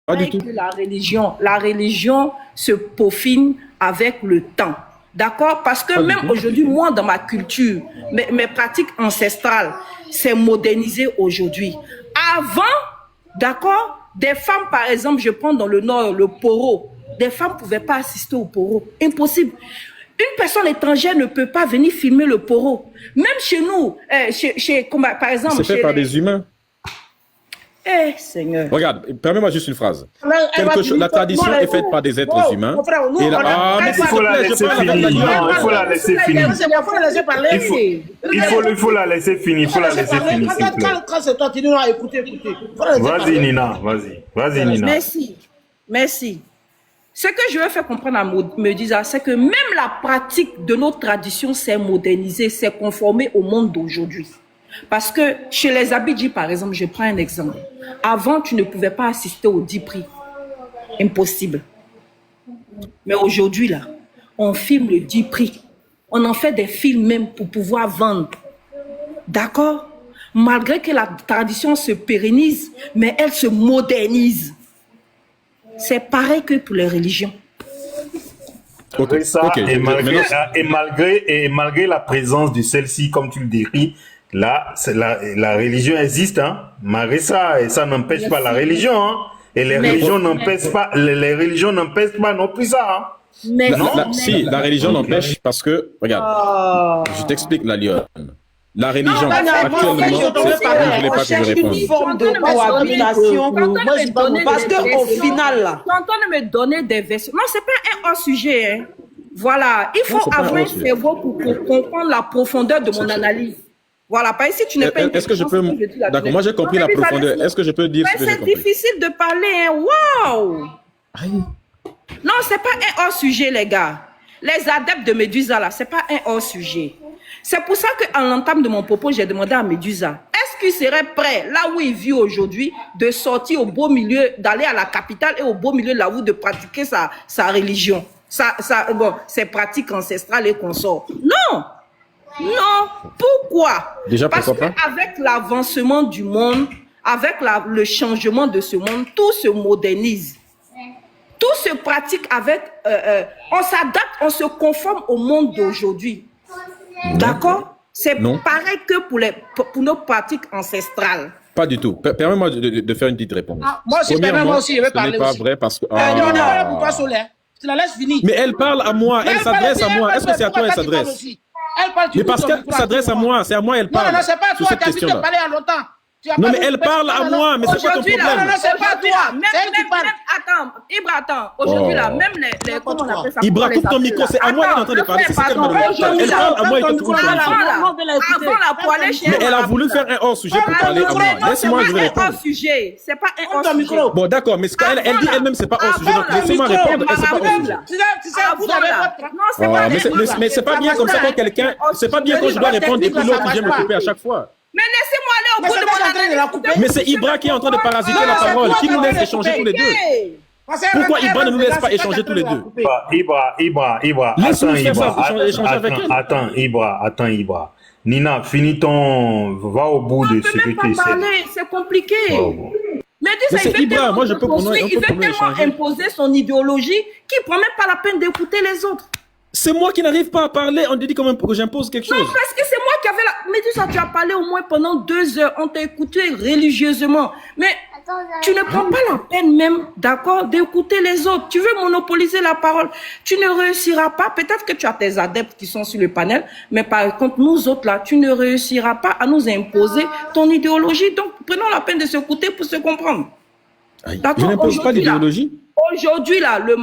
Pas du tout. Que la religion se peaufine avec le temps. D'accord? Parce que même aujourd'hui, moi, dans ma culture, mes pratiques ancestrales, c'est modernisé aujourd'hui. Avant, d'accord, des femmes, par exemple, je prends dans le nord le poro, des femmes ne pouvaient pas assister au poro. Impossible. Une personne étrangère ne peut pas venir filmer le poro. Même chez nous, par exemple... C'est fait par des humains. Eh, Seigneur. Regarde, permets-moi juste une phrase. La tradition est faite par des êtres humains. Il faut la laisser finir. Il faut la laisser finir. Il faut la laisser finir. Il faut la laisser finir, s'il vous plaît. Quand c'est toi, tu nous as écouté. Vas-y, Nina. Vas-y, Nina. Merci. Ce que je veux faire comprendre à Medusa, c'est que même la pratique de nos traditions s'est modernisée, s'est conformée au monde d'aujourd'hui. Parce que chez les Abidji, par exemple, je prends un exemple. Avant, tu ne pouvais pas assister au 10 prix. Impossible. Mais aujourd'hui, là, on filme le 10 prix. On en fait des films même pour pouvoir vendre. D'accord? Malgré que la tradition se pérennise, mais elle se modernise. C'est pareil que pour les religions. Et malgré la présence de celle-ci, comme tu le décris, là, la religion existe, hein. Malgré ça, et ça n'empêche pas la religion, hein. Et les religions n'empêchent pas, non plus ça, hein. Si, la religion n'empêche parce que, regarde, je t'explique la lionne. La religion, actuellement, c'est ce que je voulais pas que je réponde. Une forme de cohabitation. Parce qu'au final, là... Tu entends me donner des versions. Non, c'est pas un hors-sujet, hein. Voilà, il faut avoir un cerveau pour comprendre la profondeur de mon analyse. Voilà, pas ici, tu n'es pas... Est-ce que je peux... D'accord, moi j'ai compris la profondeur. Est-ce que je peux dire ce que j'ai compris? C'est difficile de parler, hein. Waouh! Non, c'est pas un hors-sujet, les gars. Les adeptes de Medusa, là, c'est pas un hors-sujet. C'est pour ça qu'en l'entame de mon propos, j'ai demandé à Medusa, est-ce qu'il serait prêt, là où il vit aujourd'hui, de sortir au beau milieu, d'aller à la capitale et au beau milieu de la route, de pratiquer sa religion, ses pratiques ancestrales et consorts? Non! Non! Pourquoi? Déjà, pourquoi pas? Parce qu'avec l'avancement du monde, avec le changement de ce monde, tout se modernise. Tout se pratique avec... on s'adapte, on se conforme au monde d'aujourd'hui. D'accord? C'est pareil que pour nos pratiques ancestrales. Pas du tout. Permets-moi de faire une petite réponse. Moi aussi, moi aussi, je vais parler. Ce n'est pas vrai parce que... Non, pour toi, Solaire. Tu la laisses finir. Mais elle parle à moi, elle s'adresse à moi. Est-ce que c'est à toi qu'elle s'adresse? Mais parce qu'elle s'adresse à moi, c'est à moi elle parle. Non, c'est pas à toi, tu as dit de parler à longtemps. Non, mais elle parle à moi, mais c'est quoi ton problème? Non, c'est pas toi. Attends, Ibra, attends. Aujourd'hui, là, même les comment on appelle ça? Ibra, coupe ton micro, c'est à moi qu'elle est en train de parler. C'est ça qu'elle m'a demandé. Elle parle à moi et toi, tu coupes ton micro. Mais elle a voulu faire un hors-sujet pour parler à moi. Laisse-moi, je vais répondre. C'est pas un hors-sujet. Bon, d'accord, mais ce qu'elle dit elle-même, c'est pas hors-sujet. Donc, laissez-moi répondre et c'est pas hors-sujet. Mais c'est pas bien comme ça quand quelqu'un... C'est pas bien quand je dois répondre et puis l'autre vient me couper à chaque fois. Mais laissez-moi aller au bout de mon analyse. Mais c'est Ibra qui est en train de parasiter la parole, qui nous laisse échanger tous les deux. Pourquoi Ibra ne nous laisse pas échanger tous les deux? Ibra. Attends, Ibra. Nina, finis va au bout de ce que tu essaies. C'est compliqué. Mais c'est Ibra, moi je peux il veut tellement imposer son idéologie qu'il ne prend même pas la peine d'écouter les autres. C'est moi qui n'arrive pas à parler, on te dit quand même que j'impose quelque chose. Non, parce que c'est moi qui avais la... Mais tu as parlé au moins pendant 2 heures, on t'a écouté religieusement. Mais tu ne prends pas la peine même, d'accord, d'écouter les autres. Tu veux monopoliser la parole. Tu ne réussiras pas. Peut-être que tu as tes adeptes qui sont sur le panel, mais par contre, nous autres là, tu ne réussiras pas à nous imposer ton idéologie. Donc, prenons la peine de s'écouter pour se comprendre. Je n'impose pas l'idéologie. Aujourd'hui là, le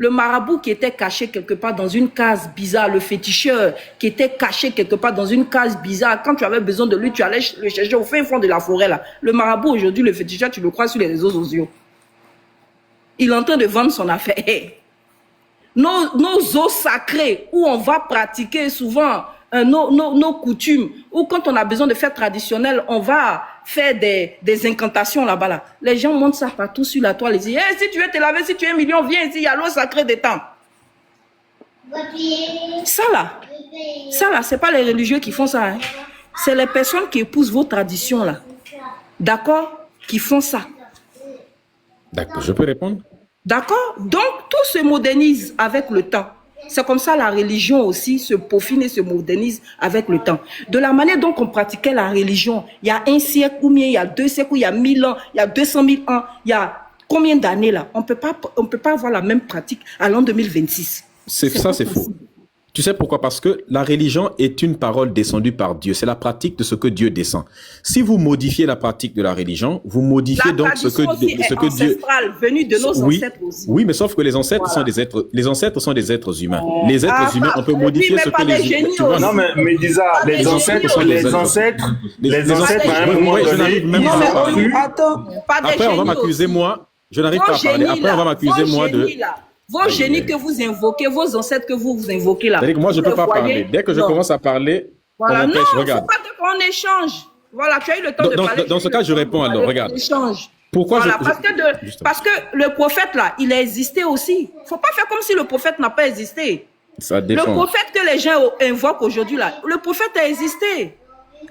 marabout qui était caché quelque part dans une case bizarre, le féticheur qui était caché quelque part dans une case bizarre, quand tu avais besoin de lui, tu allais le chercher au fin fond de la forêt là. Le marabout aujourd'hui, le féticheur, tu le crois sur les réseaux sociaux. Il est en train de vendre son affaire. Nos eaux sacrées où on va pratiquer souvent nos coutumes, ou quand on a besoin de faire traditionnel, on va faire des incantations là-bas. Là. Les gens montent ça partout sur la toile. Ils disent, hey, si tu veux te laver, si tu es un million, viens ici, il y a l'eau sacrée des temps. Ça là, c'est pas les religieux qui font ça. Hein. C'est les personnes qui épousent vos traditions là. D'accord? Qui font ça. D'accord, je peux répondre? D'accord? Donc, tout se modernise avec le temps. C'est comme ça la religion aussi se peaufine et se modernise avec le temps. De la manière dont on pratiquait la religion, il y a un siècle ou bien il y a 2 siècles, ou il y a 1000 ans, il y a 200 000 ans, il y a combien d'années là? On peut pas avoir la même pratique à l'an 2026. C'est faux. Tu sais pourquoi? Parce que la religion est une parole descendue par Dieu. C'est la pratique de ce que Dieu descend. Si vous modifiez la pratique de la religion, vous modifiez donc ce que Dieu... Venue de nos ancêtres aussi. Oui, mais sauf que les ancêtres sont des êtres. Les ancêtres sont des êtres humains. Les êtres humains, on peut modifier ce que les humains. Tu vois, non, mais Disa, les ancêtres, à un moment donné, même pas à parler. Attends, après, on va m'accuser moi. Je n'arrive pas à parler. Après, on va m'accuser moi de. Vos génies que vous invoquez, vos ancêtres que vous invoquez là. C'est-à-dire que moi, je ne peux pas parler. Dès que je commence à parler, voilà. on m'empêche. Regarde. Non, il ne faut pas qu'on échange. Voilà, tu as eu le temps de parler. Dans ce cas, je réponds alors. Regarde. Pourquoi voilà, parce que le prophète là, il a existé aussi. Il ne faut pas faire comme si le prophète n'a pas existé. Ça dépend. Le prophète que les gens invoquent aujourd'hui là, le prophète a existé.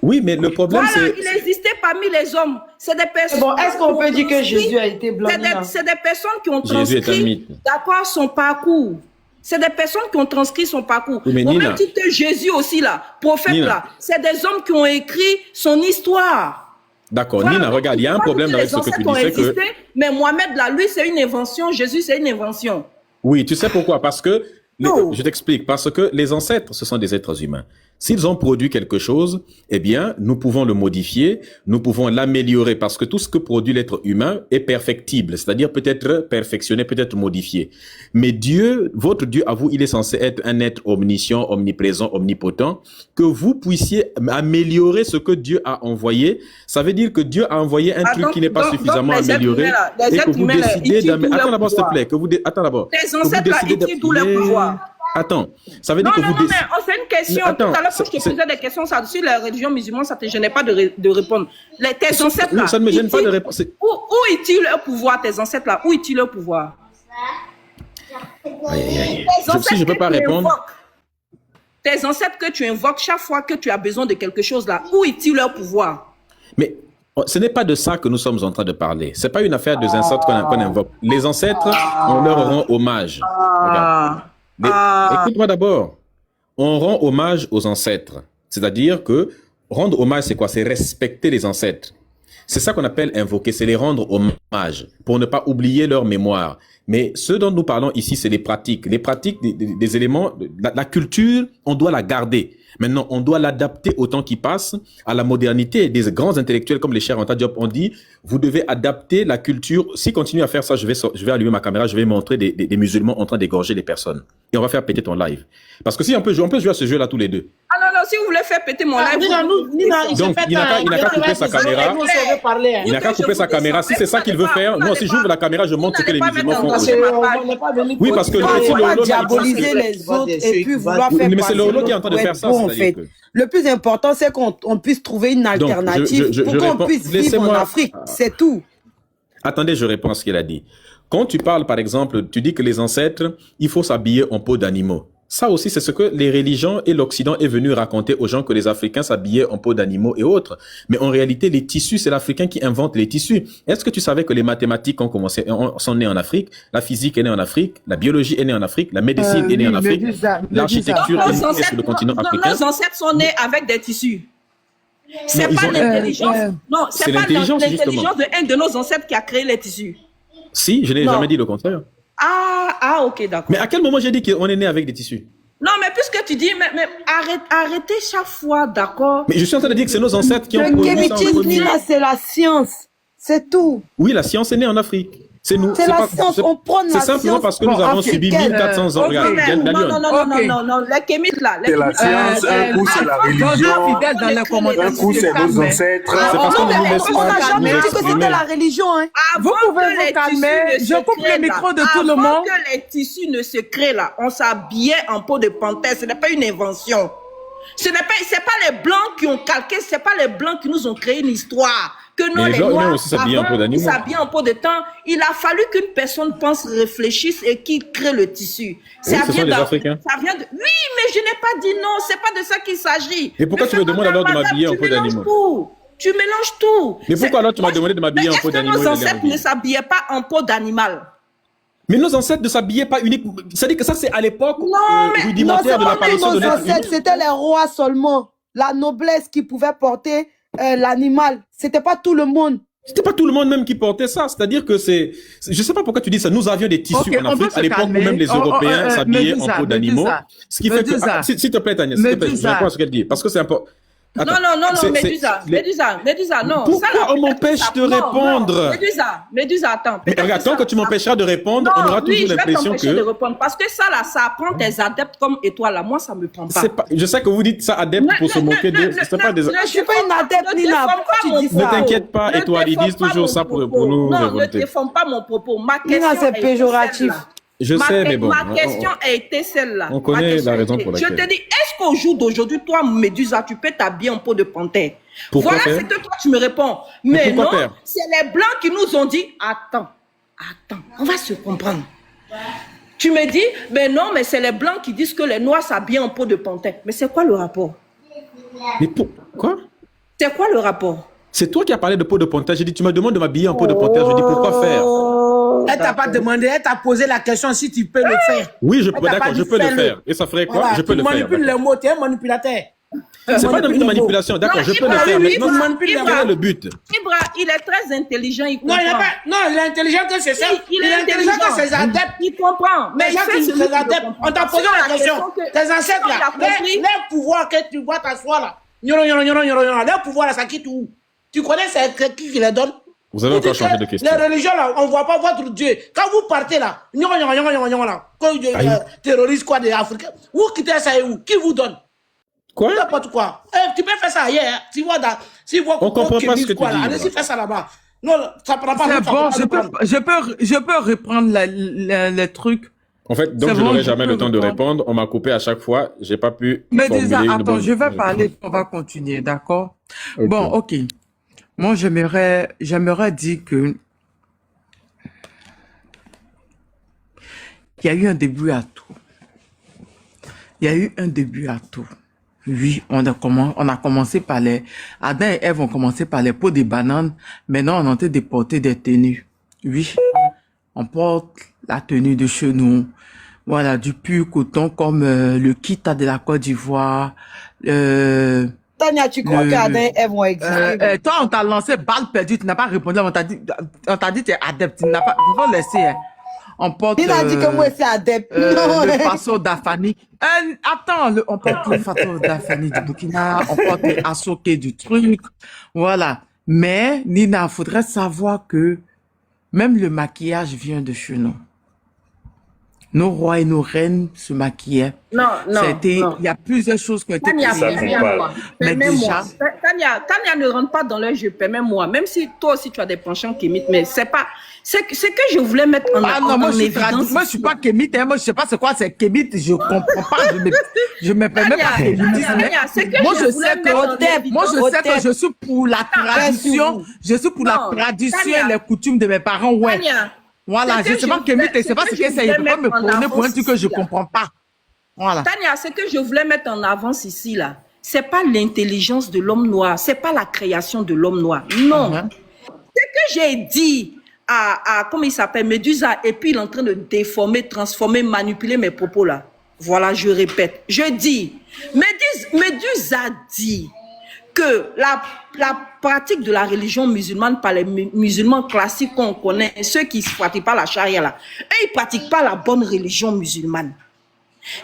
Oui, mais le problème c'est... il existait parmi les hommes. C'est des personnes... Bon, est-ce qu'on peut dire que Jésus a été blanc? C'est des personnes qui ont transcrit d'accord son parcours. C'est des personnes qui ont transcrit son parcours. Oui, au même titre que Jésus aussi là, prophète là, c'est des hommes qui ont écrit son histoire. D'accord, voilà, Nina, regarde, il y a un problème avec ce que tu dis. Existé, mais Mohamed là, lui c'est une invention, Jésus c'est une invention. Oui, tu sais pourquoi? Parce que, je t'explique, parce que les ancêtres, ce sont des êtres humains. S'ils ont produit quelque chose, eh bien, nous pouvons le modifier, nous pouvons l'améliorer parce que tout ce que produit l'être humain est perfectible, c'est-à-dire peut être perfectionné, peut être modifié. Mais Dieu, votre Dieu à vous, il est censé être un être omniscient, omniprésent, omnipotent, que vous puissiez améliorer ce que Dieu a envoyé. Ça veut dire que Dieu a envoyé un truc qui n'est pas suffisamment amélioré et que vous décidez d'améliorer. Attends d'abord, s'il te plaît, attends d'abord. Les ancêtres là, ils tirent tout leur pouvoir. Attends, ça veut dire que vous décidez... Non, c'est une question. Attends, tout à l'heure, quand je te posais des questions sur la religion musulmane, ça ne te gênait pas de répondre. Tes ancêtres là... ça ne me gêne pas de répondre. Où ils leur pouvoir, tes ancêtres là? Où ils leur pouvoir? Si je ne peux pas répondre... Tes ancêtres que tu invoques chaque fois que tu as besoin de quelque chose là, où est-il leur pouvoir? Mais ce n'est pas de ça que nous sommes en train de parler. Ce n'est pas une affaire des ancêtres qu'on invoque. Les ancêtres, on leur rend hommage. Regarde. Écoute-moi d'abord. On rend hommage aux ancêtres. C'est-à-dire que rendre hommage, c'est quoi? C'est respecter les ancêtres. C'est ça qu'on appelle invoquer, c'est les rendre hommage pour ne pas oublier leur mémoire. Mais ce dont nous parlons ici, c'est les pratiques. Les pratiques des éléments, la culture, on doit la garder. Maintenant, on doit l'adapter au temps qui passe, à la modernité. Des grands intellectuels comme les chers Anta Diop ont dit, vous devez adapter la culture. Si continue à faire ça, je vais allumer ma caméra, je vais montrer des musulmans en train d'égorger des personnes. Et on va faire péter ton live. Parce que si on peut jouer à ce jeu-là tous les deux. Ah non, si vous voulez faire péter mon live... Donc, il n'a qu'à couper sa caméra. Il n'a qu'à couper sa caméra. Si c'est ça qu'il veut faire, non, si j'ouvre la caméra, je montre ce que les musulmans font aussi. Oui, parce que le diaboliser les autres et puis vouloir faire mais c'est le Lolo qui est en train de faire ça. En fait. Le plus important, c'est qu'on puisse trouver une alternative pour qu'on puisse vivre en Afrique. C'est tout. Attendez, je réponds à ce qu'il a dit. Quand tu parles, par exemple, tu dis que les ancêtres, il faut s'habiller en peau d'animaux. Ça aussi, c'est ce que les religions et l'Occident est venu raconter aux gens, que les Africains s'habillaient en peau d'animaux et autres. Mais en réalité, les tissus, c'est l'Africain qui invente les tissus. Est-ce que tu savais que les mathématiques sont nées en Afrique, la physique est née en Afrique, la biologie est née en Afrique, la médecine est née en Afrique, l'architecture est née sur le continent africain? Nos ancêtres sont nés avec des tissus. C'est pas l'intelligence. Non, c'est pas l'intelligence de un de nos ancêtres qui a créé les tissus. Si, je n'ai jamais dit le contraire. Ah, ok, d'accord. Mais à quel moment j'ai dit qu'on est né avec des tissus? Non, mais puisque tu dis, mais arrêtez chaque fois, d'accord? Mais je suis en train de dire que c'est nos ancêtres qui ont produit ça. C'est la science, c'est tout. Oui, la science est née en Afrique. C'est nous. C'est la science, on prend la science. C'est simplement parce que nous avons subi 1400 ans. Regarde, non, les kémites là. C'est la science, un coup c'est la religion, un coup c'est nos ancêtres. C'est parce qu'on nous laisse pas. On n'a jamais dit que c'était la religion. Vous pouvez vous calmer, je coupe le micro de tout le monde. Avant que les tissus ne se créent là, on s'habillait en peau de panthère, ce n'est pas une invention. C'est pas les blancs qui ont calqué, c'est pas les blancs qui nous ont créé une histoire. Que nous, les noirs, s'habillent en peau de temps. Il a fallu qu'une personne pense, réfléchisse et qu'il crée le tissu. Oui, ce sont les Africains. Oui, mais je n'ai pas dit non, c'est pas de ça qu'il s'agit. Et pourquoi tu me demandes alors de m'habiller en peau d'animaux? Tu mélanges tout. Mais pourquoi alors tu m'as demandé de m'habiller en peau d'animal? Nos ancêtres ne s'habillaient pas en peau d'animal. Mais nos ancêtres ne s'abillaient pas uniquement. C'est-à-dire que ça, c'est à l'époque rudimentaire de l'apparition de l'être humain. C'était les rois seulement. La noblesse qui pouvait porter l'animal. C'était pas tout le monde. C'était pas tout le monde même qui portait ça. C'est-à-dire que c'est... Je sais pas pourquoi tu dis ça. Nous avions des tissus en Afrique à l'époque où même les Européens s'habillaient en peau d'animaux. Ce qui fait que... S'il te plaît, Tania, s'il te plaît, je réponds à ce qu'elle dit. Parce que c'est important. Attends, non, Médusa, non. Pourquoi on m'empêche de répondre? Médusa, attends. Mais regarde, tant que tu m'empêcheras de répondre, on aura toujours l'impression que... de répondre, parce que ça, là, ça apprend tes adeptes comme étoile, là. Moi, ça me prend pas. Je sais que vous dites ça adepte pour se moquer de... C'est pas des... Je suis pas une adepte, Nina. Ne t'inquiète pas, étoile, ils disent toujours ça pour nous révolter. Non, ne déforme pas mon propos. Ma question c'est péjoratif. Je sais, mais bon. Ma question a été celle-là. On connaît la raison pour laquelle. Je te dis, est-ce qu'au jour d'aujourd'hui, toi, Médusa, tu peux t'habiller en peau de panthère? Pourquoi voilà ce que toi, tu me réponds. Mais non, faire? c'est les Blancs qui nous ont dit, attends, on va se comprendre. Tu me dis, mais non, mais c'est les Blancs qui disent que les Noirs s'habillent en peau de panthère. Mais c'est quoi le rapport? Mais pourquoi? C'est quoi le rapport? C'est toi qui as parlé de peau de panthère. J'ai dit, tu m'as demandé de m'habiller en peau de panthère. Je dis, pourquoi faire? Elle t'a pas demandé, elle t'a posé la question si tu peux le faire. Oui, d'accord, je peux le faire. Et ça ferait quoi? Voilà, je peux le faire. Tu manipules les mots, tu es un manipulateur. C'est pas une manipulation, d'accord, je peux le faire. Maintenant, quel est le but? Ibra, il est très intelligent, il comprend. Non, il est intelligent que c'est ça. Il est intelligent que ses adeptes. Il comprend. Mais il fait ses adeptes. On t'a posé la question. Tes ancêtres là, les pouvoirs que tu vois t'asseoir là, leur pouvoir là, ça quitte où? Tu connais c'est qui les donne? Vous avez encore changé de question. Les religions là, on ne voit pas votre Dieu. Quand vous partez là, terroristes quoi des Africains, vous quittez ça et où? Qui vous donne? Quoi? N'importe quoi. Tu peux faire ça ailleurs. Tu vois, on comprend pas ce que tu dis. Allez-y, fais ça là-bas. Non, ça prend pas. C'est bon, je peux reprendre les trucs. En fait, donc je n'aurai jamais le temps de répondre. On m'a coupé à chaque fois. J'ai pas pu. Mais déjà, attends, je vais parler. On va continuer, d'accord? Okay. Bon, ok. Moi, j'aimerais dire que il y a eu un début à tout. Il y a eu un début à tout. Oui, on a commencé par les... Adam et Ève ont commencé par les peaux des bananes. Maintenant, on est en train de porter des tenues. Oui, on porte la tenue de chez nous. Voilà, du pur coton comme le kita de la Côte d'Ivoire. Tania, tu crois qu'Adam et Ève vont exister? Toi, on t'a lancé balle perdue, tu n'as pas répondu. On t'a dit tu es adepte. Tu n'as pas... Il faut laisser, hein. On porte... Il a dit que moi, c'est adepte. Le faso d'Afani. Attends, on porte le faso d'Afani du Burkina. On porte le assoké du truc. Voilà. Mais, Nina, faudrait savoir que même le maquillage vient de chez nous. Nos rois et nos reines se maquillaient. Non. Il y a plusieurs choses qui ont été créées. Mais déjà... Tania ne rentre pas dans leur jeu, permets-moi. Même si toi aussi tu as des penchants kémites, mais c'est pas... C'est que je voulais mettre en évidence. Moi, je suis pas kémite, hein. Moi, je sais pas c'est quoi c'est kémite. Je comprends pas. Je me permets pas kémitisme. Moi, je sais que je suis pour la tradition. Je suis pour la tradition et les coutumes de mes parents, ouais. Voilà, je sais pas kémite, c'est pas ce que c'est. Il peut pas me prôner pour un truc que je comprends pas. Voilà. Tania, ce que je voulais mettre en avance ici, là, c'est pas l'intelligence de l'homme noir, c'est pas la création de l'homme noir. Non. Ce que j'ai dit à comment il s'appelle, Médusa, et puis il est en train de déformer, transformer, manipuler mes propos là. Voilà, je répète. Je dis, Médusa dit que la pratique de la religion musulmane par les musulmans classiques qu'on connaît, ceux qui ne pratiquent pas la charia là, eux, ils ne pratiquent pas la bonne religion musulmane.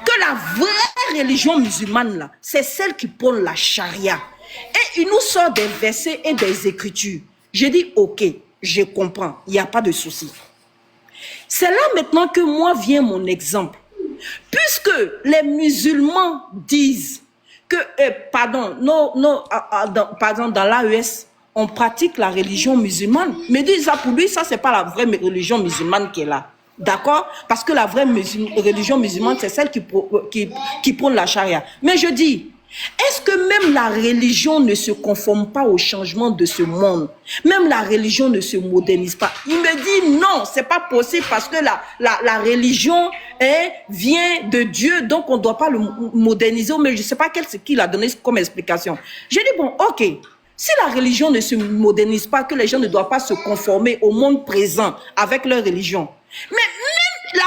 Que la vraie religion musulmane là, c'est celle qui prône la charia. Et il nous sort des versets et des écritures. J'ai dit, ok, je comprends, il n'y a pas de souci. C'est là maintenant que moi vient mon exemple. Puisque les musulmans disent que, dans l'AES, on pratique la religion musulmane. Mais disent ça pour lui, ça c'est pas la vraie religion musulmane qui est là. D'accord? Parce que la vraie religion musulmane, c'est celle qui prône la charia. Mais je dis, est-ce que même la religion ne se conforme pas au changement de ce monde? Même la religion ne se modernise pas. Il me dit non, c'est pas possible parce que la religion vient de Dieu, donc on ne doit pas le moderniser. Mais je ne sais pas qui l'a donné comme explication. J'ai dit bon, ok, Si la religion ne se modernise pas, que les gens ne doivent pas se conformer au monde présent avec leur religion, mais même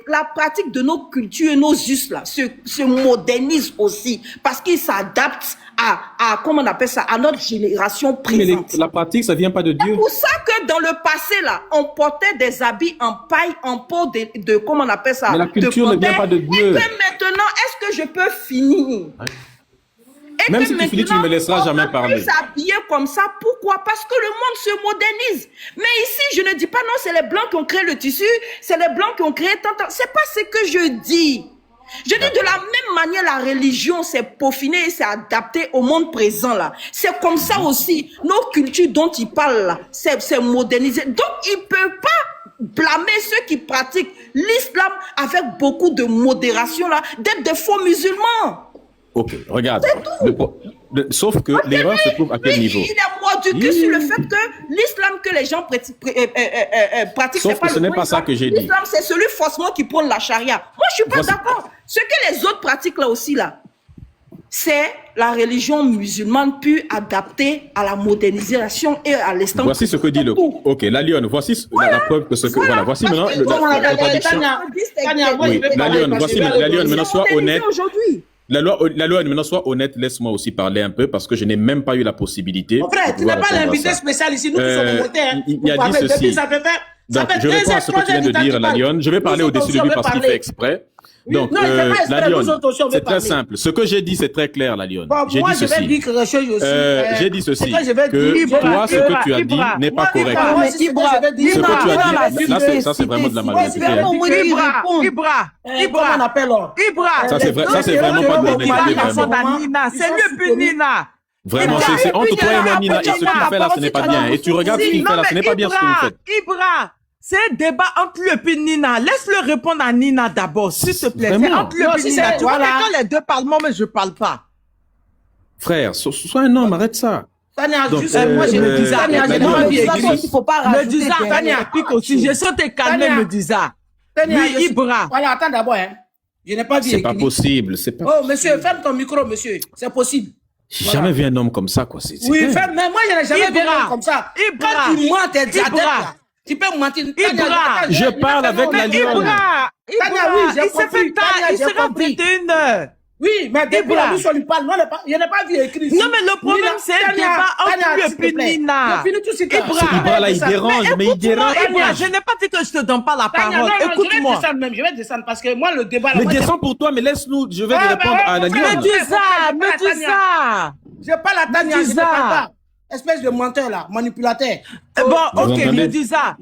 la pratique de nos cultures et nos us là se modernise aussi parce qu'ils s'adaptent à comment on appelle ça, à notre génération présente. Mais la pratique, ça vient pas de Dieu. C'est pour ça que dans le passé là, on portait des habits en paille, en peau de comment on appelle ça. Mais la culture ne vient pas de Dieu. Et que maintenant, est-ce que je peux finir? Et même que si tu finis, tu ne me laisseras jamais parler. On peut s'habiller comme ça. Pourquoi? Parce que le monde se modernise. Mais ici, je ne dis pas non, c'est les Blancs qui ont créé le tissu, c'est les Blancs qui ont créé tant. C'est pas ce que je dis. Je dis de la même manière, la religion s'est peaufinée et s'est adaptée au monde présent là. C'est comme ça aussi. Nos cultures dont ils parlent là, c'est modernisé. Donc, ils ne peuvent pas blâmer ceux qui pratiquent l'islam avec beaucoup de modération là, d'être des faux musulmans. Ok, regarde. Sauf que l'erreur se trouve à quel niveau? Il est mordu que sur le fait que l'islam que les gens pratiquent, sauf que ce n'est pas ça que j'ai dit. L'islam, c'est celui forcément qui prône la charia. Moi, je ne suis pas d'accord. Ce que les autres pratiquent là aussi, là, c'est la religion musulmane pu adapter à la modernisation et à l'instant. Voici ce que dit le... Ok, la Lionne, voici la preuve que ce que... Voilà, voici maintenant la contradiction. Oui, la Lionne, voici la Lionne, maintenant sois honnête. La loi, maintenant, sois honnête, laisse-moi aussi parler un peu parce que je n'ai même pas eu la possibilité. Mon frère, tu n'es pas l'invité spécial ici, nous qui sommes montés. Il a dit ceci. Donc, je réponds à ce que tu viens de dire, la Lionne. Je vais parler au-dessus de lui parce qu'il fait exprès. Donc, la Lionne, c'est très simple. Ce que j'ai dit, c'est très clair, la Lionne. J'ai dit ceci. J'ai dit ceci, que toi, ce que tu as dit n'est pas correct. Ce que tu as dit, là, ça, c'est vraiment de la malhonnêteté. Ibra. Ça, c'est vraiment pas de l'honnêteté. C'est mieux plus Nina. Vraiment, c'est entre toi et moi, Nina, et ce qu'il fait là, ce n'est pas bien. Et tu regardes ce qu'il fait là, ce n'est pas bien ce que vous faites. Ibra, c'est un débat entre lui et puis Nina. Laisse-le répondre à Nina d'abord, s'il te plaît. C'est entre lui et puis Nina. Tu vois, quand les deux parlent, moi, mais je parle pas. Frère, sois un homme, arrête ça. Tania, donc, juste, moi, je me disais, Tania, j'ai pas envie d'écrire. Il faut pas rajouter. Me disais, Tania, pique aussi. Je sais te calmer, me disais. Oui, Ibra. Voilà, attends d'abord, hein. Je n'ai pas dit. C'est pas possible, c'est pas. Oh, monsieur, ferme ton micro, monsieur. C'est possible. J'ai jamais vu un homme comme ça, quoi. Oui, ferme, mais moi, je n'ai jamais vu un homme comme ça. Quand tu mens, t'es diadème, là. Tu peux mentir. Je parle avec la Lionne. Tania, oui, j'ai compris. Il sera 21h. Oui, mais depuis la mission, il parle. Je n'ai pas vu écrit. Non, mais le problème, c'est un débat entre lui et puis Nina. Ibra, là, il dérange, mais il dérange. Je n'ai pas dit que je te donne pas la parole. Écoute-moi. Je vais descendre parce que moi, le débat... Mais descends pour toi, mais laisse-nous, je vais répondre à la Lionne. Me dis ça. Je parle à Tania, je ne parle pas. Espèce de menteur, là, manipulateur. Bon, ok, me dis ça.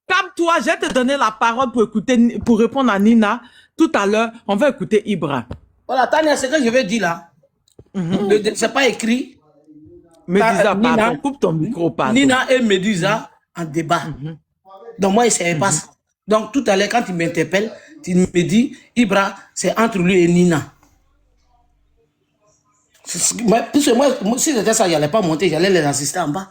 Calme-toi, je vais te donner la parole pour répondre à Nina. Tout à l'heure, on va écouter Ibra. Voilà, Tania, ce que je vais dire là, c'est pas écrit. Medusa, pardon, coupe ton micro, pardon. Nina et Medusa en débat. Donc moi, il ne savait pas ça. Donc tout à l'heure, quand il m'interpelle, il me dit, Ibra, c'est entre lui et Nina. Puisque moi, si c'était ça, il n'allait pas monter, j'allais les assister en bas.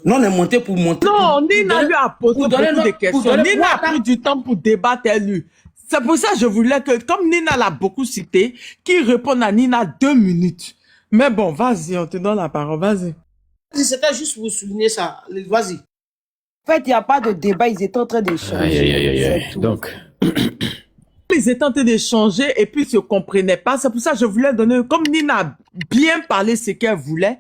Non, on est monté pour monter. Non, Nina lui a posé beaucoup de questions. Nina a pris du temps pour débattre lui. C'est pour ça que je voulais que, comme Nina l'a beaucoup cité, qu'il réponde à Nina 2 minutes. Mais bon, vas-y, on te donne la parole, vas-y. C'était juste pour souligner ça. Vas-y. En fait, il n'y a pas de débat, ils étaient en train d'échanger. Donc... Ils étaient en train d'échanger et puis ils se comprenaient pas. C'est pour ça que je voulais donner, comme Nina a bien parlé ce qu'elle voulait,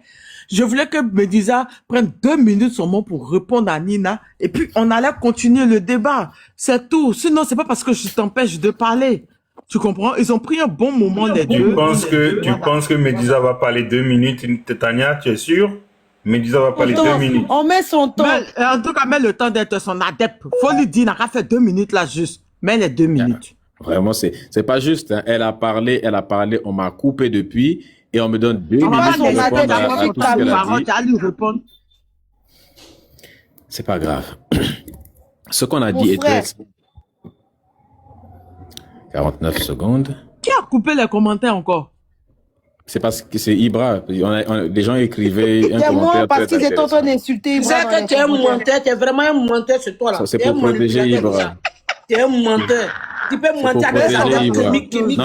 je voulais que Medusa prenne 2 minutes seulement pour répondre à Nina et puis on allait continuer le débat. C'est tout. Sinon, c'est pas parce que je t'empêche de parler. Tu comprends? Ils ont pris un bon moment les deux. Tu penses que Medusa va parler 2 minutes, Tania, tu es sûr? Medusa va parler 2 minutes. On met son temps. Mais, en tout cas, mets le temps d'être son adepte. Faut lui dire, n'a qu'à faire 2 minutes là juste. Mets les 2 minutes. Vraiment, c'est pas juste. Hein. Elle a parlé, on m'a coupé depuis et on me donne 2 minutes pour répondre à tout ce qu'elle a dit. C'est pas grave. Ce qu'on a dit est très... 49 secondes. Qui a coupé les commentaires encore? C'est parce que c'est Ibra. Les gens écrivaient un commentaire. Parce qu'ils étaient en train d'insulter Ibra. C'est que tu es un menteur, tu es vraiment un menteur sur toi là. Ça, c'est pour protéger Ibra. Tu es un menteur. Tu peux monter à non,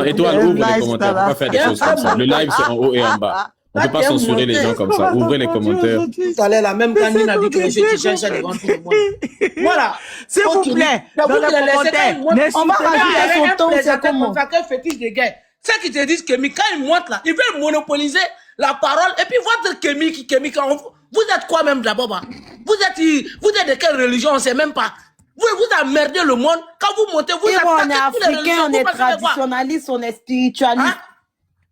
Étoile, ouvre les commentaires. On ne peut pas faire des choses comme ça. Le live, c'est en haut et en bas. On ne peut pas censurer les gens comme ça. Ouvrez les commentaires. Ça allait la même quand Nina dit que je cherche devant tout le monde. Voilà. S'il vous plaît, dans les commentaires, on va rajouter son temps, c'est comment? Un fétiche de guerre. Ceux qui te disent que quand ils montent là, ils veulent monopoliser la parole. Et puis votre Kémy, vous êtes quoi même d'abord? Vous êtes de quelle religion? On ne sait même pas. Vous emmerdez le monde. Quand vous montez, vous attaquez on est africain, on est traditionnaliste, on est spiritualiste.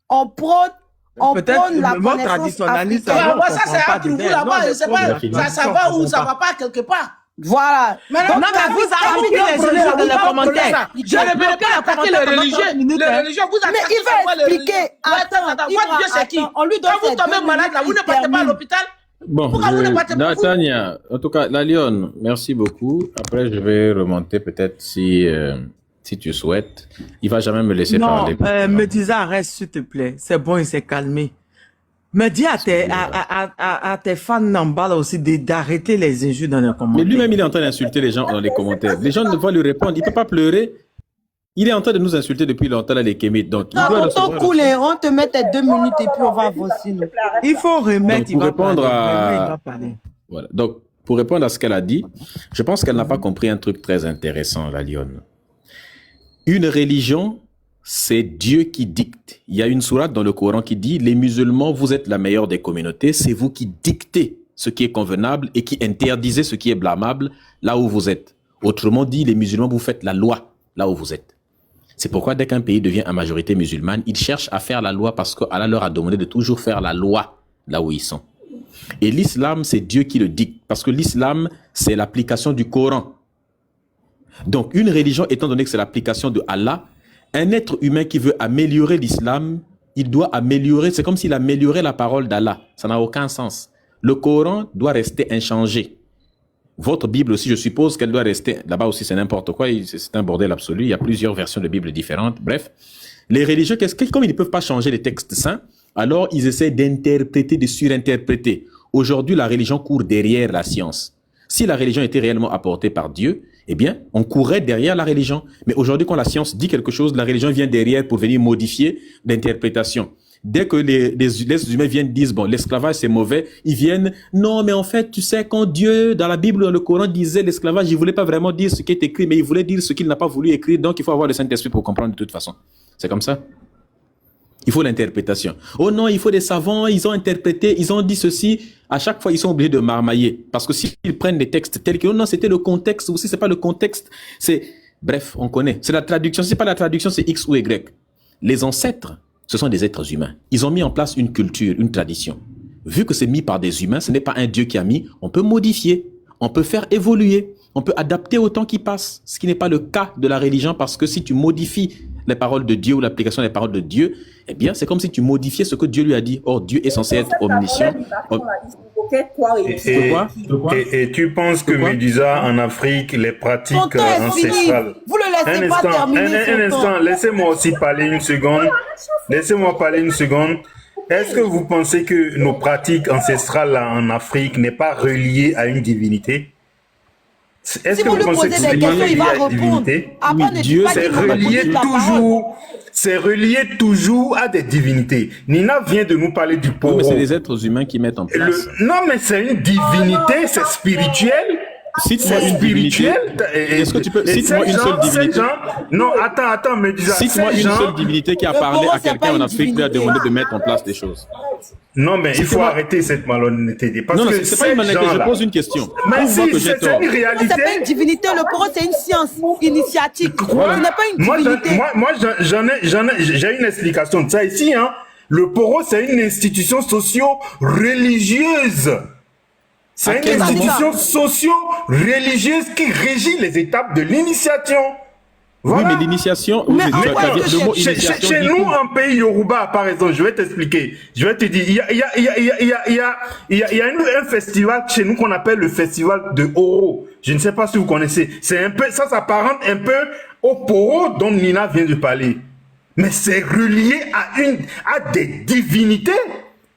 On prône la connaissance africaine. Ça, c'est entre vous là-bas. Je sais pas, ça va ou ça va pas quelque part. Voilà. Non, mais vous avez mis les religions dans les commentaires. Je ne veux pas attaquer les religions. Vous attaquez. Mais il va expliquer. Attends. Votre Dieu, c'est qui? On lui donne. Quand vous tombez malade là, vous ne partez pas à l'hôpital? Bon, Natania, en tout cas, la Lyon, merci beaucoup. Après, je vais remonter peut-être si tu souhaites. Il va jamais me laisser parler. Non, Médusa, reste s'il te plaît. C'est bon, il s'est calmé. Mais dis à tes fans en bas là aussi d'arrêter les injures dans les commentaires. Mais lui-même, il est en train d'insulter les gens dans les commentaires. Les gens ne vont lui répondre. Il ne peut pas pleurer. Il est en train de nous insulter depuis longtemps, là, les Kémites. Donc, on te met tes 2 minutes et puis on va avancer. Il faut remettre. Donc, pour répondre à ce qu'elle a dit, je pense qu'elle n'a pas compris un truc très intéressant, la Lionne. Une religion, c'est Dieu qui dicte. Il y a une sourate dans le Coran qui dit « Les musulmans, vous êtes la meilleure des communautés, c'est vous qui dictez ce qui est convenable et qui interdisez ce qui est blâmable là où vous êtes. » Autrement dit, les musulmans, vous faites la loi là où vous êtes. C'est pourquoi dès qu'un pays devient à majorité musulmane, ils cherchent à faire la loi parce qu'Allah leur a demandé de toujours faire la loi là où ils sont. Et l'islam, c'est Dieu qui le dicte parce que l'islam, c'est l'application du Coran. Donc, une religion, étant donné que c'est l'application de Allah, un être humain qui veut améliorer l'islam, il doit améliorer, c'est comme s'il améliorait la parole d'Allah. Ça n'a aucun sens. Le Coran doit rester inchangé. Votre Bible aussi, je suppose qu'elle doit rester... Là-bas aussi, c'est n'importe quoi. C'est un bordel absolu. Il y a plusieurs versions de Bible différentes. Bref, les religieux, comme ils ne peuvent pas changer les textes saints, alors ils essaient d'interpréter, de surinterpréter. Aujourd'hui, la religion court derrière la science. Si la religion était réellement apportée par Dieu, eh bien, on courait derrière la religion. Mais aujourd'hui, quand la science dit quelque chose, la religion vient derrière pour venir modifier l'interprétation. Dès que les humains viennent dire, bon, l'esclavage c'est mauvais, ils viennent, non, mais en fait, tu sais, quand Dieu, dans la Bible, dans le Coran, disait l'esclavage, il voulait pas vraiment dire ce qui est écrit, mais il voulait dire ce qu'il n'a pas voulu écrire, donc il faut avoir le Saint-Esprit pour comprendre de toute façon. C'est comme ça. Il faut l'interprétation. Oh non, il faut des savants, ils ont interprété, ils ont dit ceci. À chaque fois, ils sont obligés de marmailler. Parce que s'ils prennent des textes tels que, oh non, c'était le contexte, ou si c'est pas le contexte, c'est, bref, on connaît. C'est la traduction. Si c'est pas la traduction, c'est X ou Y. Les ancêtres, ce sont des êtres humains. Ils ont mis en place une culture, une tradition. Vu que c'est mis par des humains, ce n'est pas un Dieu qui a mis, on peut modifier, on peut faire évoluer, on peut adapter au temps qui passe, ce qui n'est pas le cas de la religion, parce que si tu modifies les paroles de Dieu ou l'application des paroles de Dieu, eh bien, c'est comme si tu modifiais ce que Dieu lui a dit. Or, Dieu est censé être omniscient. Et tu penses que Médusa, en Afrique, les pratiques ancestrales... Vous le laissez pas terminer. Un instant, laissez-moi aussi parler une seconde. Laissez-moi parler une seconde. Est-ce que vous pensez que nos pratiques ancestrales là, en Afrique n'est pas reliées à une divinité? Est-ce que vous pensez que c'est relié à une divinité? Oui, Dieu, c'est relié toujours à des divinités. Nina vient de nous parler du poro. Oui, mais c'est les êtres humains qui mettent en place. Non, mais c'est une divinité, c'est spirituel. Cite-moi une divinité. Est-ce que tu peux cite-moi une seule divinité? Non, attends, mais cite-moi une seule divinité qui a parlé à quelqu'un en Afrique qui a demandé de mettre en place des choses. Non, mais il faut arrêter cette malhonnêteté. Non, c'est pas une malhonnêteté, je pose une question. Mais si, c'est une réalité. C'est pas une divinité, le poro, c'est une science initiatique. Ce n'est pas une divinité. Moi, j'ai une explication de ça ici. Hein. Le poro, c'est une institution socio-religieuse. C'est une institution socio-religieuse qui régit les étapes de l'initiation. Voilà. Oui, mais l'initiation... Chez nous, en pays Yoruba, par exemple, je vais t'expliquer. Je vais te dire, il y a un festival chez nous qu'on appelle le festival de Oro. Je ne sais pas si vous connaissez. C'est un peu, ça s'apparente un peu au poro dont Nina vient de parler. Mais c'est relié à des divinités.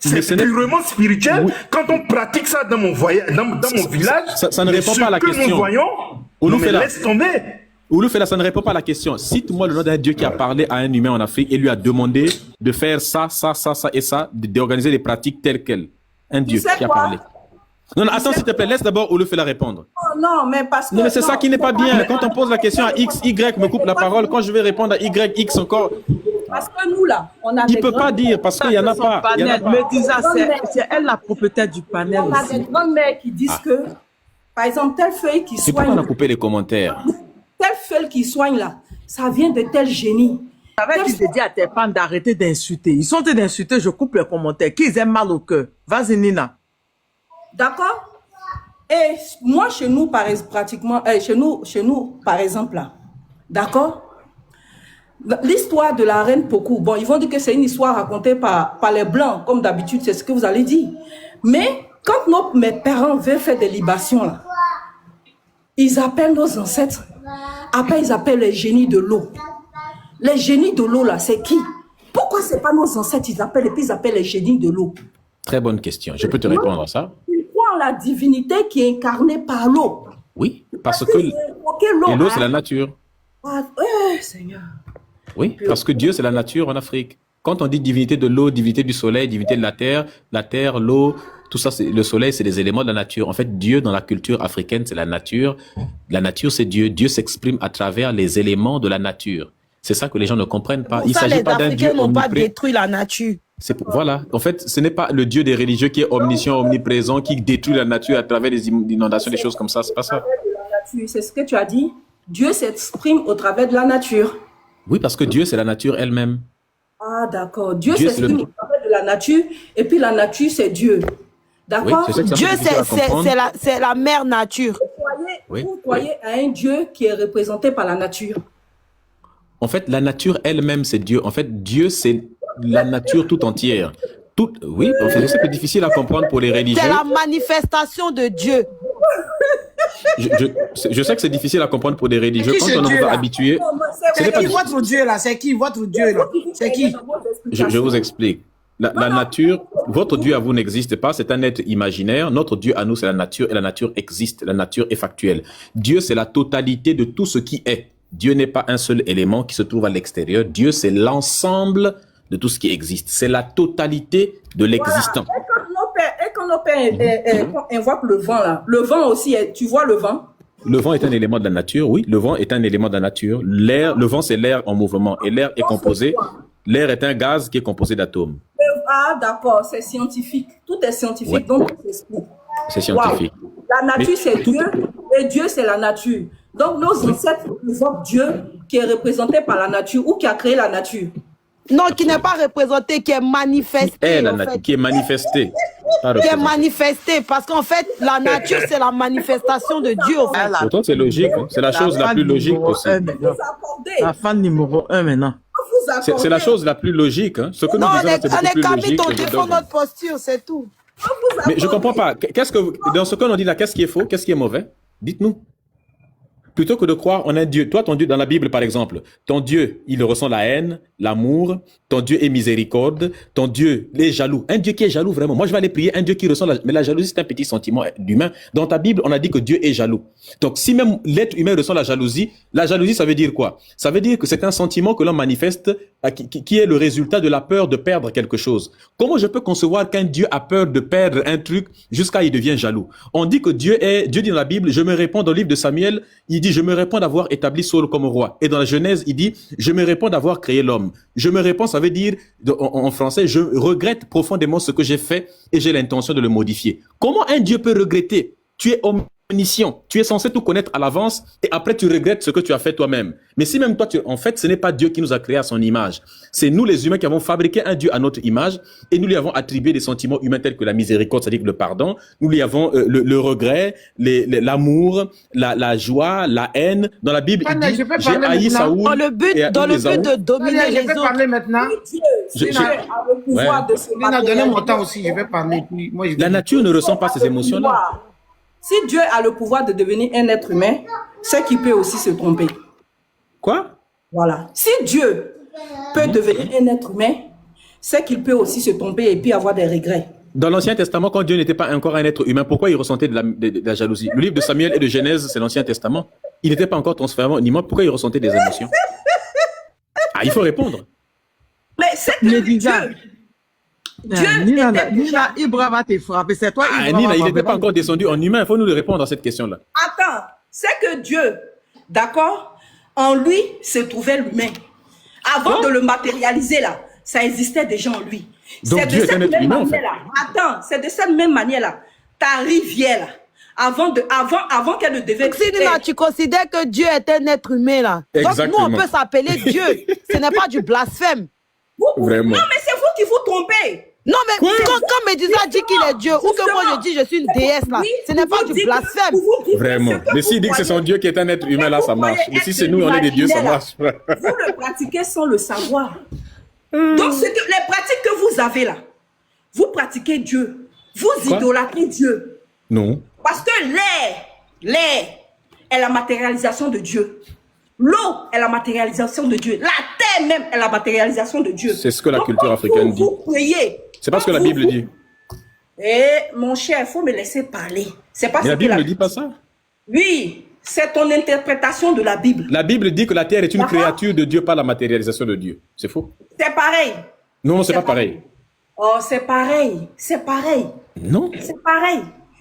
C'est purement spirituel. Oui. Quand on pratique ça dans mon village, ça ne répond pas à la question. Que nous voyons, laisse tomber. Ouloufella, ça ne répond pas à la question. Cite-moi le nom d'un Dieu qui a parlé à un humain en Afrique et lui a demandé de faire ça, ça, ça, ça et ça, d'organiser des pratiques telles quelles. Un Dieu qui a parlé. Non, non, attends, s'il te plaît, laisse d'abord Ouloufella répondre. Oh, non, mais parce que... Non, mais c'est ça qui n'est pas bien. Quand on pose la question à X, Y me coupe la parole. Quand je vais répondre à Y, X encore... Parce que nous, là, on a Il ne peut pas dire, parce qu'il n'y en a pas. Mais Disa, c'est elle la propriétaire du panel On a aussi. des grandes-mères qui disent que, par exemple, telle feuille qui C'est pourquoi on a soigne... coupé les commentaires. Telle feuille qui soigne, là, ça vient de tel génie. J'avais dit à tes fans d'arrêter d'insulter. Ils sont en train d'insulter, je coupe les commentaires. Qu'ils aiment mal au cœur. Vas-y, Nina. D'accord? Et moi, chez nous, chez nous, par exemple, là, d'accord? L'histoire de la reine Pokou, bon, ils vont dire que c'est une histoire racontée par les Blancs, comme d'habitude, c'est ce que vous allez dire. Mais quand mes parents veulent faire des libations, là, ils appellent nos ancêtres. Après, ils appellent les génies de l'eau. Les génies de l'eau, là, c'est qui? Pourquoi c'est pas nos ancêtres, ils appellent, et puis ils appellent les génies de l'eau? Très bonne question. Je peux te répondre à ça? Ils croient en la divinité qui est incarnée par l'eau. Oui, parce que l'eau, c'est la nature. Ah, Seigneur. Oui, parce que Dieu, c'est la nature en Afrique. Quand on dit divinité de l'eau, divinité du soleil, divinité de la terre, l'eau, tout ça, le soleil, c'est des éléments de la nature. En fait, Dieu, dans la culture africaine, c'est la nature. La nature, c'est Dieu. Dieu s'exprime à travers les éléments de la nature. C'est ça que les gens ne comprennent pas. Il s'agit pas d'un Dieu Africains n'ont pas omniprésent. détruit la nature. Voilà. En fait, ce n'est pas le Dieu des religieux qui est omniscient, omniprésent, qui détruit la nature à travers des inondations, des choses comme ça. C'est pas ça. C'est ce que tu as dit. Dieu s'exprime au travers de la nature. Oui, parce que Dieu, c'est la nature elle-même. Ah, d'accord. Dieu s'exprime au travers de la nature, et puis la nature, c'est Dieu. D'accord? Oui, Dieu, c'est la mère nature. Vous croyez à un Dieu qui est représenté par la nature. En fait, la nature elle-même, c'est Dieu. En fait, Dieu, c'est la nature tout entière. Oui, en fait, c'est difficile à comprendre pour les religieux. C'est la manifestation de Dieu. Je sais que c'est difficile à comprendre pour des religieux. Quand on est habitué... C'est qui votre Dieu là? C'est qui votre Dieu là? C'est qui? Je vous explique. La nature, votre Dieu à vous n'existe pas, c'est un être imaginaire. Notre Dieu à nous, c'est la nature, et la nature existe. La nature est factuelle. Dieu, c'est la totalité de tout ce qui est. Dieu n'est pas un seul élément qui se trouve à l'extérieur. Dieu, c'est l'ensemble de tout ce qui existe. C'est la totalité de l'existant. Voilà. Et quand nos pères invoquent le vent, là, le vent aussi, tu vois le vent? Le vent est un élément de la nature, oui. Le vent est un élément de la nature. Le vent, c'est l'air en mouvement. Et l'air est composé... L'air est un gaz qui est composé d'atomes. Ah, d'accord, c'est scientifique. Tout est scientifique, Ouais. donc C'est scientifique. Wow. La nature, c'est Dieu, et Dieu, c'est la nature. Donc, nos ancêtres évoquent Dieu qui est représenté par la nature ou qui a créé la nature. Non, qui n'est pas représenté, qui est manifesté. Qui est la nature, qui est manifestée. Qui est manifesté, parce qu'en fait, la nature, c'est la manifestation de Dieu. En fait. Pourtant, c'est logique. Hein. C'est la chose la plus logique possible. La fan numéro 1 maintenant. C'est la chose la plus logique. Hein. Ce que nous disons, c'est beaucoup plus logique. On défend notre posture, c'est tout. Mais je ne comprends pas. Dans ce qu'on dit là, qu'est-ce qui est faux? Qu'est-ce qui est mauvais? Dites-nous. Plutôt que de croire en un Dieu. Toi, ton Dieu, dans la Bible, par exemple, ton Dieu, il ressent la haine, l'amour. Ton Dieu est miséricorde. Ton Dieu est jaloux. Un Dieu qui est jaloux, vraiment. Moi, je vais aller prier un Dieu qui ressent mais la jalousie, c'est un petit sentiment humain. Dans ta Bible, on a dit que Dieu est jaloux. Donc, si même l'être humain ressent la jalousie, ça veut dire quoi? Ça veut dire que c'est un sentiment que l'on manifeste qui est le résultat de la peur de perdre quelque chose. Comment je peux concevoir qu'un Dieu a peur de perdre un truc jusqu'à il devient jaloux? On dit que Dieu dit dans la Bible, je me réponds dans le livre de Samuel, il dit, je me réponds d'avoir établi Saul comme roi. Et dans la Genèse, il dit, je me réponds d'avoir créé l'homme. Je me réponds, ça veut dire, en français, je regrette profondément ce que j'ai fait et j'ai l'intention de le modifier. Comment un Dieu peut regretter? Tu es omniscient, tu es censé tout connaître à l'avance et après tu regrettes ce que tu as fait toi-même. Mais si même toi, en fait, ce n'est pas Dieu qui nous a créés à son image. C'est nous les humains qui avons fabriqué un Dieu à notre image et nous lui avons attribué des sentiments humains tels que la miséricorde, c'est-à-dire le pardon. Nous lui avons le regret, l'amour, la joie, la haine. Dans la Bible, il dit, j'ai haï Saoul. Dans le but de dominer les Je vais autres. parler maintenant. Dieu a le pouvoir de se Nina, donnez mon temps aussi, je vais parler. Moi, La nature ne ressent pas ces émotions-là. Si Dieu a le pouvoir de devenir un être humain, c'est qu'il peut aussi se tromper. Quoi? Voilà. Si Dieu peut devenir un être humain, c'est qu'il peut aussi se tromper et puis avoir des regrets. Dans l'Ancien Testament, quand Dieu n'était pas encore un être humain, pourquoi il ressentait de la jalousie? Le livre de Samuel et de Genèse, c'est l'Ancien Testament. il n'était pas encore transformé en humain, pourquoi il ressentait des émotions? Ah, il faut répondre. Mais c'est que Dieu... Nina, Ibra va te frapper. C'est toi, Ibra. Nina, il n'était pas encore descendu en humain. Il faut nous répondre à cette question-là. Attends, c'est que Dieu, d'accord, en lui se trouvait l'humain. Avant de le matérialiser, là, ça existait déjà en lui. Donc Dieu est un être humain, en fait. Attends, c'est de cette même manière-là. Ta rivière, là, avant qu'elle ne devienne... Nina, tu considères que Dieu est un être humain, là. Exactement. Donc, nous, on peut s'appeler Dieu. Ce n'est pas du blasphème. Vraiment. Non, mais c'est vous qui vous trompez. Non, mais quand Médusa dit qu'il est Dieu, ou que moi je dis je suis une déesse, là, ce n'est pas du blasphème. Vraiment. Mais s'il dit que c'est son Dieu qui est un être humain, là, ça marche. Mais si c'est nous, on est des dieux, ça marche. Vous le pratiquez sans le savoir. Donc, les pratiques que vous avez là, vous pratiquez Dieu. Vous idolâtrez Dieu. Non. Parce que l'air est la matérialisation de Dieu. L'eau est la matérialisation de Dieu. La terre même est la matérialisation de Dieu. C'est ce que la culture africaine dit. Vous priez. C'est pas ce que la Bible dit. Mon cher, il faut me laisser parler. C'est pas Mais la Bible ne dit pas ça. Oui, c'est ton interprétation de la Bible. La Bible dit que la terre est une créature de Dieu, pas la matérialisation de Dieu. C'est faux. C'est pareil. Non, c'est pas pareil. Oh, c'est pareil. C'est pareil. Non. C'est pareil.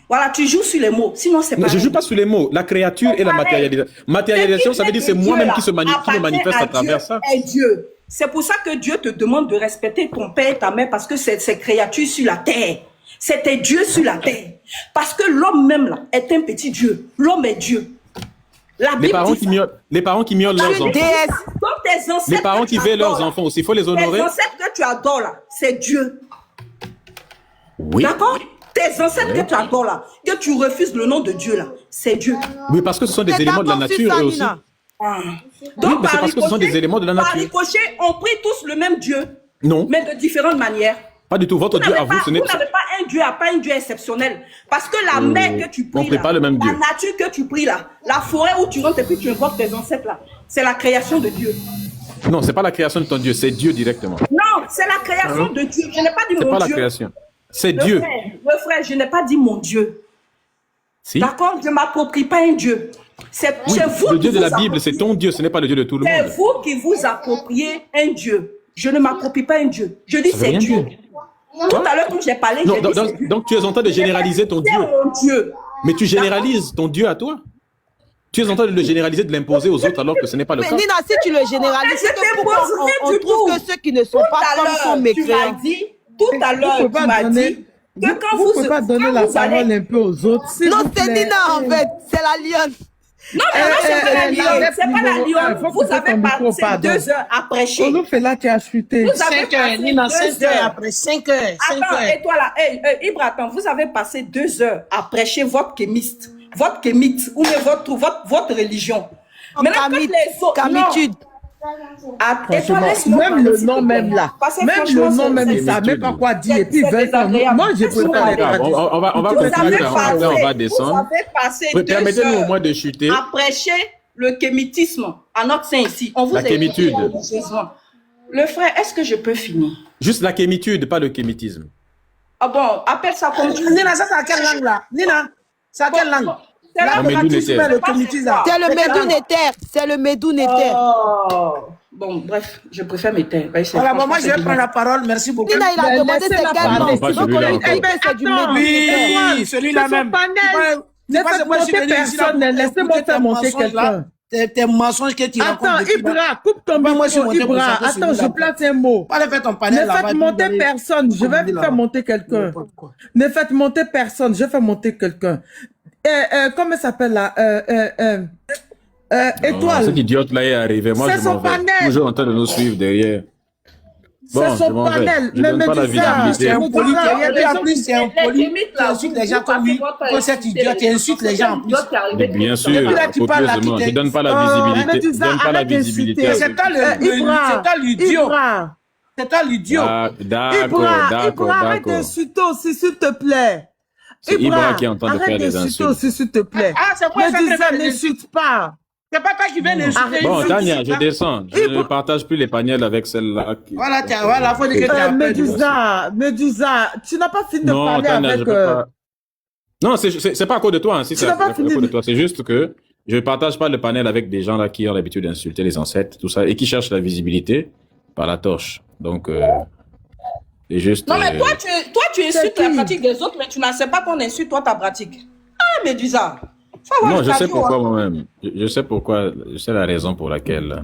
Voilà, tu joues sur les mots. Sinon, c'est pareil. Je ne joue pas sur les mots. La créature et la matérialisation. Matérialisation, ça veut dire c'est moi-même qui me manifeste à travers ça. Dieu. C'est pour ça que Dieu te demande de respecter ton père et ta mère parce que c'est ces créatures sur la terre. C'était Dieu sur la terre. Parce que l'homme même là est un petit Dieu. L'homme est Dieu. Les parents qui miaulent leurs enfants. Les parents qui veillent leurs enfants aussi, il faut les honorer. Tes ancêtres que tu adores là, c'est Dieu. Oui. D'accord? Tes ancêtres que tu adores là, que tu refuses le nom de Dieu là, c'est Dieu. Oui, parce que ce sont des éléments de la nature eux aussi. Donc, oui, c'est parce que ce sont des éléments de la nature. Par ricochet, on prie tous le même Dieu. Non. Mais de différentes manières. Pas du tout. Votre Dieu à vous, ce n'est pas... Vous n'avez pas un Dieu exceptionnel. Parce que la mer que tu pries là, pas le même Dieu. la nature que tu pries là, la forêt où tu rentres et puis tu invoques tes ancêtres là, c'est la création de Dieu. Non, c'est pas la création de ton Dieu, c'est Dieu directement. Non, c'est la création de Dieu. Je n'ai pas dit mon Dieu. C'est pas la création. C'est Dieu. Le frère, je n'ai pas dit mon Dieu. Si. D'accord? Je ne m'approprie pas un Dieu. C'est vous le Dieu de la Bible, c'est ton Dieu, ce n'est pas le Dieu de tout le monde. C'est vous qui vous appropriez un Dieu. Je ne m'approprie pas un Dieu. Je dis c'est Dieu. Tout à l'heure, quand j'ai parlé, j'ai dit donc tu es en train de généraliser ton Dieu. Mon Dieu. Mais tu généralises ton Dieu à toi. Tu es en train de le généraliser, de l'imposer aux autres alors que ce n'est pas le cas. Mais Nina, si tu le généralises, c'est que on trouve que ceux qui ne sont pas comme sont mécréants. Tout à l'heure, tu m'as dit que quand vous ne pouvez pas donner la parole un peu aux autres. Non, c'est Nina en fait, c'est la lionne. Non, mais non, c'est pas la lionne. C'est pas la lionne. Vous avez passé 2 heures à prêcher. On nous fait là, tu as chuté. Vous avez 5 heures, Nina, 5 heures après, 5 heures. Attends, et toi là, Ibra, attends, vous avez passé 2 heures à prêcher votre kémiste, votre kémite, ou votre religion. Maintenant, Camitude. Même le nom même là, même le nom même, ils ne savent même pas quoi dire. Et puis, moi, je préfère les on va continuer, on va descendre. Permettez-nous au moins de chuter. À prêcher le kémitisme à notre sein ici. On vous la kémitude. Le frère, est-ce que je peux finir? Juste la kémitude, pas le kémitisme. Ah bon, appelle ça comme tu veux. Nina, ça c'est à quelle langue là? Nina, c'est à quelle langue? C'est le médounétaire. C'est le médounétaire. Oh. Bon, bref, je préfère mes terres. Voilà, bon, moi je vais prendre la parole. Merci beaucoup. Nina, il a demandé c'est quel nom. Donc on lui dit c'est du médounétaire. Oui, celui-là même. Ne faites monter personne, laissez-moi faire monter quelqu'un. Tes mensonges que tu racontes. Attends, Ibra, coupe ton micro, Ibra. Attends, je place un mot. Allez, fais ton panel. Ne faites monter personne, je vais faire monter quelqu'un. Ne faites monter personne, je vais faire monter quelqu'un. Comment ça s'appelle là? Étoile. Cet idiote là est arrivé. Moi, je m'en vais. Toujours en train de nous suivre derrière. Bon, c'est son panel. Je donne pas la visibilité. C'est un poli. En plus, c'est un poli. Tu insultes les gens comme lui. Comme cet idiot, tu insultes les gens en plus. Mais bien sûr, copieusement. Je donne pas la visibilité. Je donne pas la visibilité. C'est toi l'idiot. C'est toi l'idiot. D'accord. Arrête d'insulter aussi, s'il te plaît. C'est Ibra qui est en train de faire des insultes. Aussi, s'il te plaît. C'est quoi ça? N'insulte pas. C'est pas toi qui viens d'insulter. Bon, Tania, je descends. Je ne partage plus les panels avec celle-là. Voilà, faut dire que tu as Médusa, tu n'as pas fini de parler Tania, avec... Non, c'est pas à cause de toi. Si tu n'as pas fini de toi. C'est juste que Je ne partage pas le panel avec des gens là qui ont l'habitude d'insulter les ancêtres, tout ça, et qui cherchent la visibilité par la torche. Donc, c'est juste... Non, mais toi, tu insultes la pratique des autres, mais tu n'acceptes pas qu'on insulte toi ta pratique. Ah, Médusa. Non, je sais pourquoi moi-même. Je sais pourquoi, je sais la raison pour laquelle.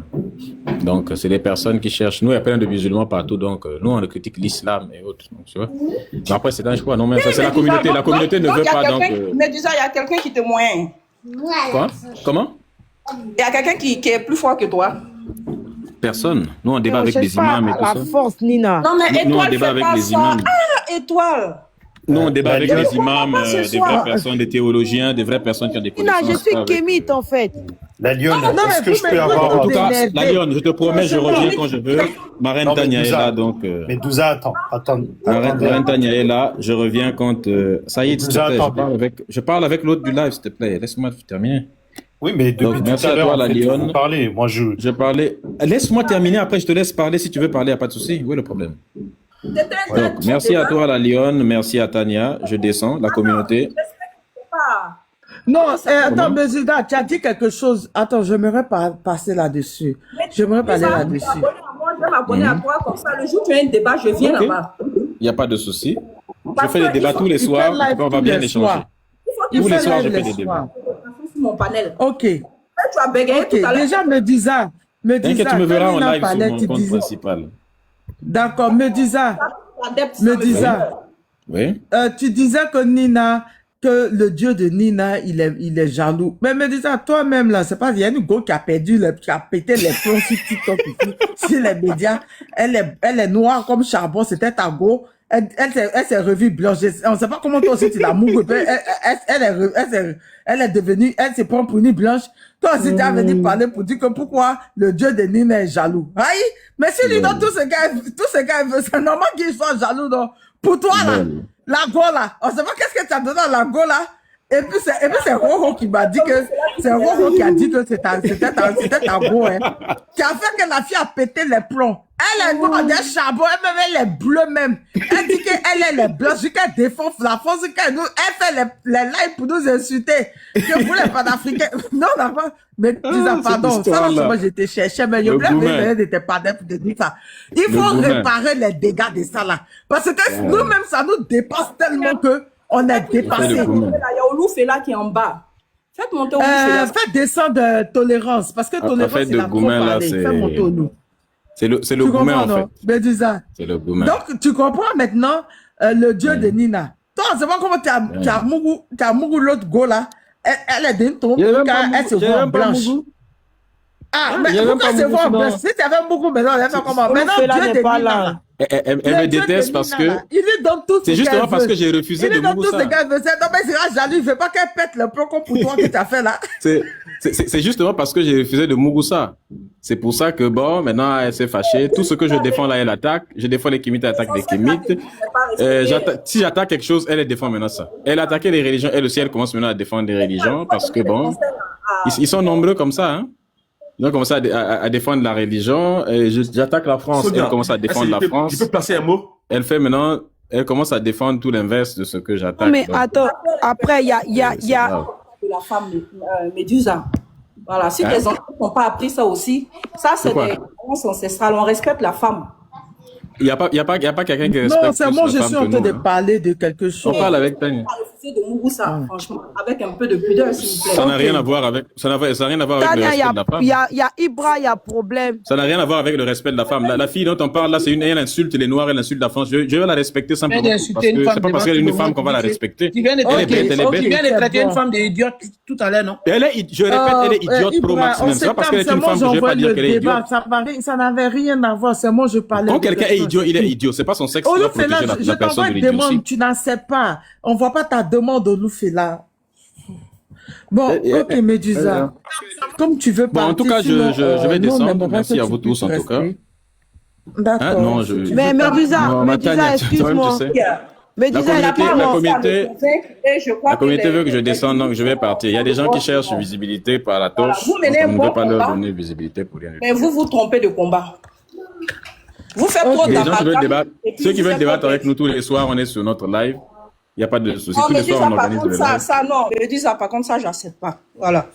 Donc, c'est des personnes qui cherchent. Nous, il y a plein de musulmans partout, donc nous, on critique l'islam et autres. Donc, tu vois. Mais après, c'est un choix. Non, mais ça, c'est la communauté. La communauté ne veut pas, donc... Médusa, il y a quelqu'un qui te moyen. Quoi? Comment? Il y a quelqu'un qui est plus fort que toi. Personne. Nous, on débat avec des imams et tout ça. La force, Nina. Non, mais Nous, on Étoile, débat fais avec pas les ça. imams. Ah, Étoile. Nous, on débat avec des imams, des vraies soir. personnes, des théologiens, des vraies personnes qui ont des Nina, connaissances. je suis kémite, en fait. La Lionne, non, est-ce mais que vous je peux m'écoutez, avoir... En tout cas, Énervé. la Lionne, je te promets, je reviens quand je veux. Ma reine Non, mais Tania est Douza, là, donc... Medusa, attends. Ma reine Tania est là, je reviens quand... Ça y est, s'il te plaît, Attends. je parle avec l'autre du live, s'il te plaît. Laisse-moi terminer. Oui, mais depuis Donc, tout merci à à l'heure, toi, en la fait, Lionne. vous parlez. Moi, Je parlais... Laisse-moi terminer, après je te laisse parler. Si tu veux parler, il n'y a pas de souci. Où est le problème? Donc, merci à toi, la Lionne. Merci à Tania. Je descends, la communauté. Non, attends, Médusa, tu as dit quelque chose. Attends, j'aimerais passer là-dessus. J'aimerais parler là-dessus. Moi, je vais m'abonner à toi comme ça. Le jour où tu as un débat, je viens Ok. là-bas. Il n'y a pas de souci. Je fais que des débats tous les il soirs. fait live On va tous bien les échanger. soirs. Il faut Tous les soirs, je live fais les des débats. sur mon panel. Ok. Tu as bégayé Ok, tout à l'heure. déjà, Médusa, T'inquiète, tu me verras en Nina live sur parlait, mon tu compte disais- principal. D'accord, Médusa, Adepte, ça me fait Médusa, peur. Oui. tu disais que Nina, que le dieu de Nina, il est jaloux. Mais Médusa, toi-même, là, c'est pas, il y a une go qui a perdu, qui a pété les plombs sur TikTok ici, sur les médias. Elle est noire comme charbon, c'était ta go. Elle s'est revue blanche. On sait pas comment toi aussi tu l'as mouru. Elle est devenue, elle se prend pour une blanche. Toi aussi, tu as venu parler pour dire que pourquoi le dieu de Nina est jaloux. Aïe! Mais si lui donne tous ces gars, c'est normal qu'il soit jaloux, non? Pour toi, là, la go, là, on sait pas qu'est-ce que tu as donné à la go, là. Et puis c'est Roro qui m'a dit que, c'est Roro qui a dit que c'était ta go, hein. Qui a fait que la fille a pété les plombs. Elle est noire des charbons, elle est bleue même. Elle dit qu'elle est blanche, qu'elle défend la France, elle fait les lives pour nous insulter. Que vous les panafricains, non, non, mais disons, pardon, ça, là, moi, j'étais cherché, mais je voulais venir pas pour te dire ça. Il faut réparer les dégâts de ça, là. Parce que nous-mêmes, ça nous dépasse tellement que on est dépassé. Il y a Oloufela qui est en bas. Faites monter Oloufela. Faites descendre Tolérance, parce que Tolérance, il a trop parlé. Faites monter Olou. C'est le Goumen, en fait. Médusa. C'est le Goumen. Donc, tu comprends maintenant le dieu de Nina. Toi, c'est pas comment tu as mouru l'autre go là. Elle est d'une tombe, elle se voit en blanche. Ah, mais pourquoi elle se voit en blanche? Si tu avais Mougou, maintenant, elle fait comment? Maintenant, Dieu de Nina là. Elle me déteste parce que... C'est justement parce que j'ai refusé de Mougou ça. Non, mais c'est là, jaloux. Il veut pas qu'elle pète le plomb pour toi que tu as fait là. C'est justement parce que j'ai refusé de Mougou ça. C'est pour ça que, bon, maintenant, elle s'est fâchée. Tout ce que je défends là, elle attaque. Je défends les Kémites, elle attaque les Kémites. Si j'attaque quelque chose, elle défend maintenant ça. Elle a attaqué les religions. Elle aussi, elle commence maintenant à défendre les religions parce que, bon, ils sont nombreux comme ça, hein. Ils ont commencé à défendre la religion. J'attaque la France. Sonia, elle commence à défendre la France. Je peux placer un mot? Elle fait maintenant, elle commence à défendre tout l'inverse de ce que j'attaque. Mais attends, après, il y a... De la femme Médusa. Voilà, si tes enfants n'ont pas appris ça aussi, ça c'est des croyances ancestrales. On respecte la femme. Il n'y a pas quelqu'un qui respecte. Non, c'est moi, je suis en train de parler de quelque chose. On parle avec Tania. De Mougou, ça, franchement, avec un peu de pudeur, s'il vous plaît. Ça n'a rien à voir avec, ça n'a rien à voir avec le respect de la femme. Il y a Ibra, il y a problème. Ça n'a rien à voir avec le respect de la femme. La fille dont on parle là, elle insulte les Noirs, elle insulte la France. Je vais la respecter simplement. C'est pas parce qu'elle est une femme qu'on va la respecter. Tu viens de traiter une femme d'idiote tout à l'heure, non? Je répète, elle est idiote pro maximum. C'est pas parce qu'elle est une femme que je vais pas dire qu'elle est idiote. Ça n'avait rien à voir, c'est moi je parlais. Quand quelqu'un est idiot, il est idiot. C'est pas son sexe qui va protéger la personne de l'idiotie. Tu n'en sais pas. On voit pas ta demande au Oloufela. Bon, ok, Médusa. Comme tu veux partir. En tout cas, je vais descendre. Merci à vous tous, en tout cas. D'accord. Non, mais Médusa, excuse-moi. La communauté veut que je descende, donc je vais partir. Il y a des gens qui cherchent visibilité par la torche. On ne peut pas leur donner visibilité pour rien. Mais vous trompez de combat. Vous faites trop d'amalgame. Ceux qui veulent débattre avec nous tous les soirs, on est sur notre live. Il n'y a pas de souci. Tous les soirs, on organise le live. Non, je dis ça, par contre, ça, j'accepte pas. Voilà.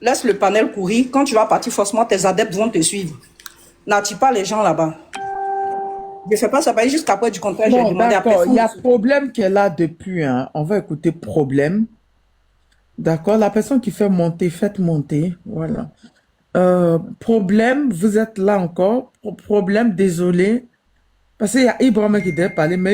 laisse le panel courir. Quand tu vas partir, forcément, tes adeptes vont te suivre. N'attire pas les gens là-bas. Je ne fais pas ça, jusqu'après du contraire, j'ai Bon, demandé à d'accord. personne. Il y a problème qui est là depuis. Hein. On va écouter problème. D'accord. La personne qui fait monter, faites monter. Voilà. Problème, vous êtes là encore. Problème, désolé. Parce qu'il y a Ibrahim qui devait parler, mais